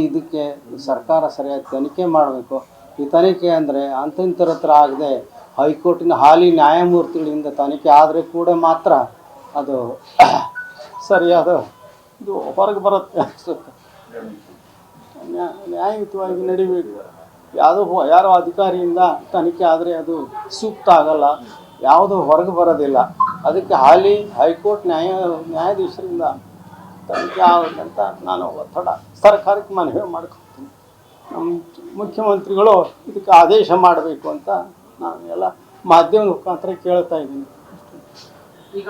ಇದಕ್ಕೆ ಸರ್ಕಾರ ಸರಿಯಾಗಿ ತನಿಖೆ ಮಾಡಬೇಕು. ಈ ತನಿಖೆ ಅಂದರೆ ಅಂತಿಂತರ ಹತ್ರ ಆಗದೆ ಹೈಕೋರ್ಟಿನ ಹಾಲಿ ನ್ಯಾಯಮೂರ್ತಿಗಳಿಂದ ತನಿಖೆ ಆದರೆ ಕೂಡ ಮಾತ್ರ ಅದು ಸರಿಯಾದ ಇದು ಹೊರಗೆ ಬರುತ್ತೆ ಅನಿಸುತ್ತೆ. ನ್ಯಾಯಯುತವಾಗಿ ನಡಿಬೇಕು. ಯಾರೋ ಅಧಿಕಾರಿಯಿಂದ ತನಿಖೆ ಆದರೆ ಅದು ಸೂಕ್ತ ಆಗಲ್ಲ, ಯಾವುದೂ ಹೊರಗೆ ಬರೋದಿಲ್ಲ. ಅದಕ್ಕೆ ಹಾಲಿ ಹೈಕೋರ್ಟ್ ನ್ಯಾಯಾಧೀಶರಿಂದ ತನಿಖೆ ಆಗುತ್ತಂತ ನಾನು ಒತ್ತಡ ಸರ್ಕಾರಕ್ಕೆ ಮನವಿ ಮಾಡ್ಕೊತೀನಿ. ನಮ್ಮ ಮುಖ್ಯಮಂತ್ರಿಗಳು ಇದಕ್ಕೆ ಆದೇಶ ಮಾಡಬೇಕು ಅಂತ ನಾನು ಎಲ್ಲ ಮಾಧ್ಯಮದ ಮುಖಾಂತರ ಕೇಳ್ತಾ ಇದ್ದೀನಿ. ಈಗ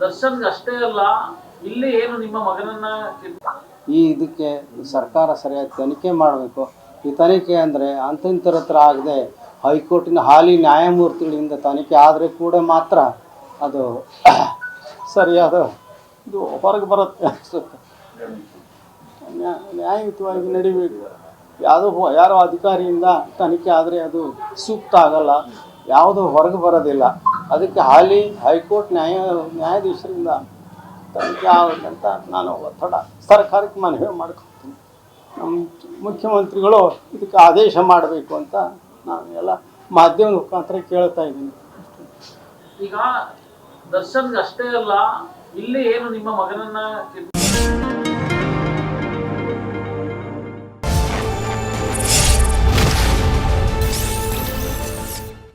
ದರ್ಶನ್ಗೆ ಅಷ್ಟೇ ಅಲ್ಲ, ಇಲ್ಲಿ ಏನು ನಿಮ್ಮ ಮಗನನ್ನ ಇದಕ್ಕೆ ಸರ್ಕಾರ ಸರಿಯಾಗಿ ತನಿಖೆ ಮಾಡಬೇಕು. ಈ ತನಿಖೆ ಅಂದರೆ ಅಂತಿಂತರ ಹತ್ರ ಆಗದೆ ಹೈಕೋರ್ಟಿನ ಹಾಲಿ ನ್ಯಾಯಮೂರ್ತಿಗಳಿಂದ ತನಿಖೆ ಆದರೆ ಕೂಡ ಮಾತ್ರ ಅದು ಸರಿಯಾದ ಇದು ಹೊರಗೆ ಬರುತ್ತೆ ಅನಿಸುತ್ತೆ. ನ್ಯಾಯಯುತವಾಗಿ ನಡಿಬೇಕು. ಯಾರೋ ಅಧಿಕಾರಿಯಿಂದ ತನಿಖೆ ಆದರೆ ಅದು ಸೂಕ್ತ ಆಗಲ್ಲ, ಯಾವುದೂ ಹೊರಗೆ ಬರೋದಿಲ್ಲ. ಅದಕ್ಕೆ ಹಾಲಿ ಹೈಕೋರ್ಟ್ ನ್ಯಾಯಾಧೀಶರಿಂದ ತನಿಖೆ ಆಗುತ್ತಂತ ನಾನು ಒತ್ತಡ ಸರ್ಕಾರಕ್ಕೆ ಮನವಿ ಮಾಡ್ಕೊತೀನಿ. ನಮ್ಮ ಮುಖ್ಯಮಂತ್ರಿಗಳು ಇದಕ್ಕೆ ಆದೇಶ ಮಾಡಬೇಕು ಅಂತ ನಾನು ಎಲ್ಲ ಮಾಧ್ಯಮದ ಮುಖಾಂತರ ಕೇಳ್ತಾ ಇದ್ದೀನಿ. ಈಗ ದರ್ಶನ್ಗೆ ಅಷ್ಟೇ ಅಲ್ಲ, ಇಲ್ಲಿ ಏನು ನಿಮ್ಮ ಮಗನನ್ನ